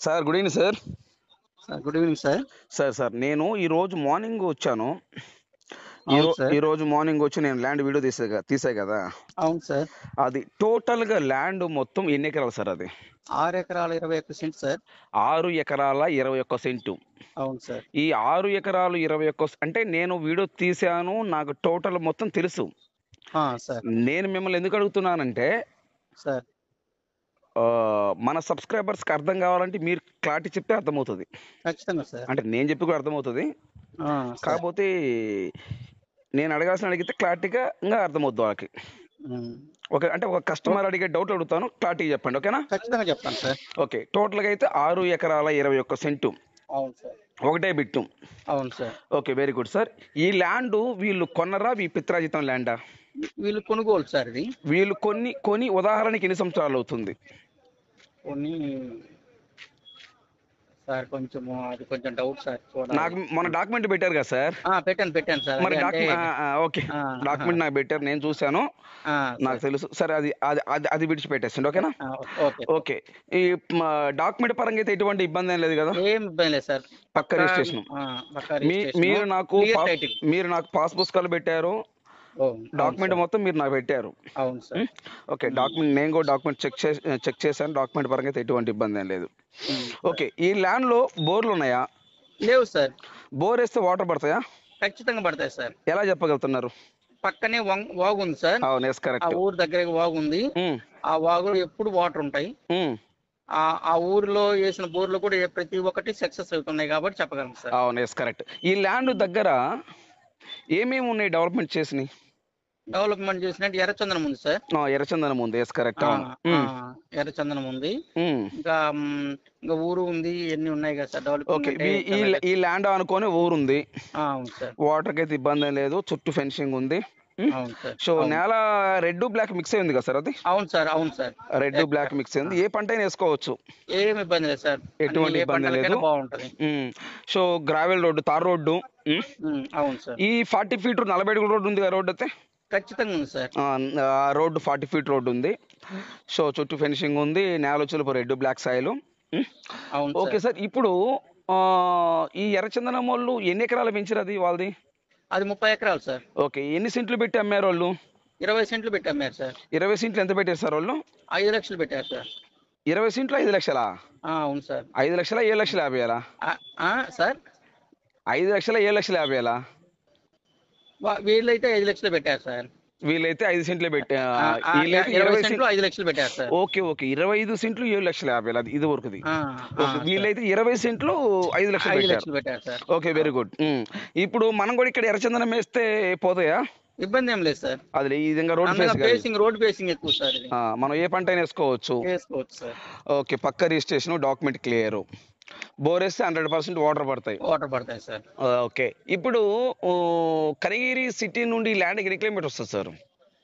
Sir good evening sir. Sir good evening sir. Sir నేను ఈరోజు morning వచ్చాను. అవును సార్. ఈరోజు మార్నింగ్ వచ్చి నేను ల్యాండ్ వీడియో తీసా కదా. అవును సార్. అది టోటల్గా ల్యాండ్ మొత్తం ఎన్ని ఎకరాలు సార్? అది 6 ఎకరాల 21 సెంట్ సార్. 6 ఎకరాల 21 సెంటు. అవును సార్. ఈ 6 ఎకరాలు 21 అంటే నేను వీడియో తీసాను, నాకు టోటల్ మొత్తం తెలుసు. సార్. నేను మిమ్మల్ని ఎందుకు అడుగుతున్నానంటే సార్ మన సబ్స్క్రైబర్స్కి అర్థం కావాలంటే మీరు క్లారిటీ చెప్తే అర్థమవుతుంది. ఖచ్చితంగా సార్. అంటే నేను చెప్పి కూడా అర్థమవుతుంది, కాకపోతే నేను అడిగితే క్లారిటీగా ఇంకా అర్థమవుతుంది వాళ్ళకి. ఓకే, అంటే ఒక కస్టమర్ అడిగే డౌట్లు అడుగుతాను, క్లారిటీ చెప్పండి. ఓకేనా? ఖచ్చితంగా చెప్తాను సార్. ఓకే, టోటల్గా అయితే 6 ఎకరాల 21 సెంటు. అవును సార్. ఒకటే బిట్టు. అవును sir. Okay, very good sir. ఈ ల్యాండ్ వీళ్ళు కొన్నరా, ఈ పిత్రాజితం ల్యాండా? వీళ్ళు కొనుగోలు సార్. ఇది వీళ్ళు కొని ఉదాహరణకి ఎన్ని సంవత్సరాలు అవుతుంది? కొన్ని సార్ కొంచెం డౌట్ సార్. నాకు మన డాక్యుమెంట్ పెట్టారు కదా సార్. పెట్టాను సార్. మరి ఓకే, డాక్యుమెంట్ నాకు పెట్టారు, నేను చూశాను, నాకు తెలుసు సార్. అది విడిచిపెట్టేసింది. ఓకేనా? ఓకే, ఈ డాక్యుమెంట్ పరంగా అయితే ఎటువంటి ఇబ్బంది ఏం లేదు కదా? ఏం ఇబ్బంది లేదు సార్. పక్క రిజిస్ట్రేషన్. మీరు నాకు పాస్ పుస్తకాలు పెట్టారు, డాక్యుమెంట్ మొత్తం మీరు నాకు పెట్టారు. అవును సార్. ఓకే, డాక్యుమెంట్ నేను కూడా డాక్యుమెంట్ చెక్ చేశాను. డాక్యుమెంట్ పరంగా అయితే ఎటువంటి ఇబ్బంది ఏం లేదు. ఓకే, ఈ ల్యాండ్ లో బోర్లు ఉన్నాయా? లేవు సార్. బోర్ వేస్తే వాటర్ పడతాయా? ఖచ్చితంగా పడతాయి సార్. ఎలా చెప్పగలుగుతున్నారు? పక్కనే వాగు ఉంది సార్. అవును, ఎస్ కరెక్ట్. ఊరు దగ్గర వాగు ఉంది. ఆ వాగులో ఎప్పుడు వాటర్ ఉంటాయి. ఆ ఊరిలో వేసిన బోర్లు కూడా ప్రతి ఒక్కటి సక్సెస్ అవుతున్నాయి కాబట్టి చెప్పగలను సార్. అవును, ఎస్ కరెక్ట్. ఈ ల్యాండ్ దగ్గర ఏమేమి ఉన్నాయి డెవలప్మెంట్ చేసినాయి? డెవలప్మెంట్ చేసినట్టు ఎర్రచందనం ఉంది సార్. ఎర్రచందనం ఉంది, ఎస్ కరెక్ట్. ఎర్రచందనం ఉంది. ఇంకా ఊరు ఉంది, ఇవన్నీ ఉన్నాయి కదా సార్. డెవలప్మెంట్ ఈ ల్యాండ్ అనుకొని ఊరు ఉంది. అవును సార్. వాటర్ కి అయితే ఇబ్బంది లేదు, చుట్టూ ఫెన్సింగ్ ఉంది. అవును సార్. సో నేల రెడ్ బ్లాక్ మిక్స్ అయింది కదా సార్? అది అవును సార్. అవును సార్. రెడ్ బ్లాక్ మిక్స్ అయింది. ఏ పంట అయినా వేసుకోవచ్చు, ఏమి ఇబ్బంది లేదు సార్. ఎటువంటి ఇబ్బంది లేదు, బాగుంటది. So gravel road, tar road. అవును సార్. ఈ 40 ఫీట్ 40 అడుగుల రోడ్డు ఉంది కదా, రోడ్డు అయితే ఖచ్చితంగా ఉంది సార్. రోడ్డు 40 ఫీట్ రోడ్డు ఉంది. సో చుట్టూ ఫెన్సింగ్ ఉంది, నేల వచ్చి red black soil. Okay sir, ఇప్పుడు ఈ ఎర్రచందనం వాళ్ళు ఎన్ని ఎకరాలు పెంచారు? అది వాళ్ళది అది 30 ఎకరాలు సార్. ఓకే, ఎన్ని సెంట్లు పెట్టి అమ్మారు వాళ్ళు? 20 సెంట్లు పెట్టి అమ్మారు సార్. 20 సెంట్లు ఎంత పెట్టారు సార్ వాళ్ళు? 5 లక్షలు పెట్టారు సార్. 20 సెంట్లు 5 లక్షలా? అవును సార్. 5 లక్షల 7 లక్షల 50 వేలా సార్? 5 లక్షల 7 లక్షల 50 వేలా? వీళ్ళైతే 5 లక్షలు పెట్టారు సార్. వీళ్ళైతే 5 సెంట్లు పెట్టారు. 5 లక్షలు పెట్టారు సార్. ఓకే, 25 సెంట్లు 7 లక్షల 50 వేలు, అది ఇది వరకుది. వీళ్ళైతే 20 సెంట్లు 5 లక్షలు పెట్టారు సార్. Okay, very good. ఇప్పుడు మనం కూడా ఇక్కడ ఎర్రచందనం వేస్తే పోతాయా? ఇబ్బంది ఏం లేదు సార్. అది ఈ విధంగా రోడ్ ఫేసింగ్ ఎక్కువ సార్. మనం ఏ పంట అయినా వేసుకోవచ్చు సార్. ఓకే, పక్క రిజిస్ట్రేషన్, డాక్యుమెంట్ క్లియర్, బోర్ వేస్తే 100% వాటర్ పడతాయి సార్. ఓకే, ఇప్పుడు కనిగిరి సిటీ నుండి ల్యాండ్ ఎన్ని కిలోమీటర్ వస్తుంది సార్?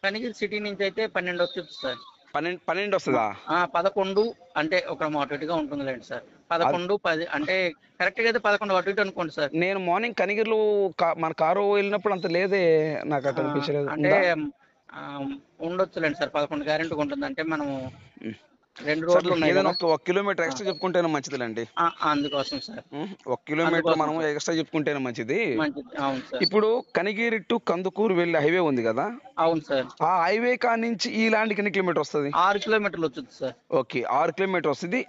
కనిగిరి సిటీ నుంచి అయితే 12 వస్తుంది సార్. 12 వస్తుందా? 11 అంటే ఒక అటుగా ఉంటుంది లేండి సార్. 11 10 అంటే కరెక్ట్ గా అయితే 11 అటు ఇటు అనుకోండి సార్. నేను మార్నింగ్ కనిగిరిలో మన కారు వెళ్ళినప్పుడు అంత లేదే, నాకు అట్లా అనిపించలేదు. అంటే ఉండొచ్చులేండి సార్, 11 గ్యారెంటీ ఉంటుంది. అంటే మనము 2 రోడ్లు ఉన్నాయి, ఏదైనా 1 కిలోమీటర్ ఎక్స్ట్రా చెప్పుకుంటేనే మంచిదిలేండి. అందుకోసం సార్ 1 కిలోమీటర్ మనం ఎక్స్ట్రా చెప్పుకుంటేనే మంచిది. అవును సార్. ఇప్పుడు కనిగిరి టు కందుకూరు వెళ్ళే హైవే ఉంది కదా? అవును సార్. ఆ హైవే కా నుంచి ఈ ల్యాండ్కి ఎన్ని కిలోమీటర్ వస్తుంది? 6 కిలోమీటర్లు వచ్చింది సార్. ఓకే, 6 కిలోమీటర్ వస్తుంది.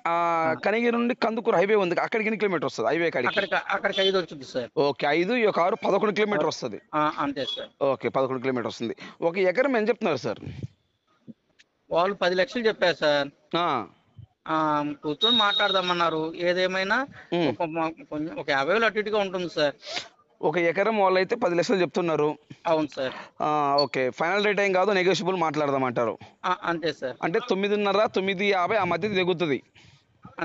కనిగిరి నుండి కందుకూరు హైవే ఉంది, అక్కడికి ఎన్ని కిలోమీటర్ వస్తుంది? హైవే అక్కడికి 5 వచ్చింది సార్. ఓకే, 5 ఈ 6 11 కిలోమీటర్ వస్తుంది. అంతే సార్. ఓకే, 11 కిలోమీటర్ వస్తుంది. ఒక ఎకరం ఎంత చెప్తున్నారు సార్? వాళ్ళు 10 లక్షలు చెప్పారు సార్. కూర్చొని మాట్లాడదామన్నారు. ఏదేమైనా ఒక 50 వేలు అటు ఇటుగా ఉంటుంది సార్. ఒక ఎకరం వాళ్ళు అయితే 10 లక్షలు చెప్తున్నారు. అవును సార్. ఓకే, ఫైనల్ రేట్ ఏం కాదు, నెగోషియబుల్ మాట్లాడదామంటారు. అంతే సార్. అంటే 9.5 9.50 ఆ మధ్య దిగుతుంది.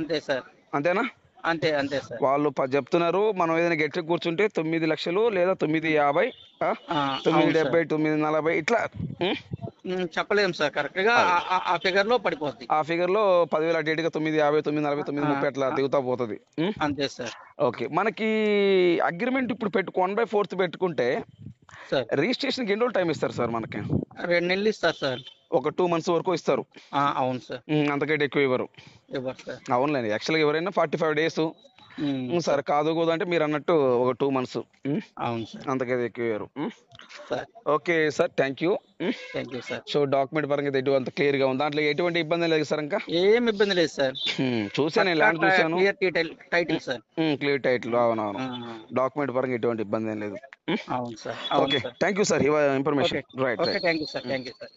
అంతే సార్. అంతేనా? అంతే సార్. వాళ్ళు చెప్తున్నారు, మనం ఏదైనా గట్టి కూర్చుంటే 9 లక్షలు లేదా 9.50, 9.70, 9.40 ఇట్లా చెప్పలేము సార్. కరెక్ట్ గా ఆ ఫిగర్ లో పడిపోతుంది. ఆ ఫిగర్ లో 10,000 అటు ఇటుగా 9.50, 9.40, 9.30 అట్లా దిగుతా పోతుంది. అంతే సార్. ఓకే, మనకి అగ్రిమెంట్ ఇప్పుడు 1/4 పెట్టుకుంటే రిజిస్ట్రేషన్ ఎన్ని రోజులు టైం ఇస్తారు సార్? మనకి 2 నెలలు ఇస్తారు సార్. ఒక 2 months వరకు ఇస్తారు. అవును సార్. అంతకంటే ఎక్కువ ఇవ్వరు. ఇవ్వరు సార్. అవునులేండి, యాక్చువల్గా ఎవరైనా 45 days. సరే కాదు కూదు అంటే మీరు అన్నట్టు ఒక 2 months. అవును సార్. అంతకైతే ఎక్కువ ఇవ్వరు. Sir okay sir, thank you. Thank you sir. So document పరంగా అయితే ఎటు అంత క్లియర్ గా ఉంది, దాంట్లో ఎటువంటి ఇబ్బంది లేదు సార్. ఇంకా ఏం ఇబ్బంది లేదు సార్. చూసాను, నేను ల్యాండ్ చూసాను. Clear title sir. Clear title. అవునవును, డాక్యుమెంట్ పరంగా ఎటువంటి ఇబ్బంది ఏం లేదు. అవును sir. Okay, thank you sir, information. Right. Thank you sir.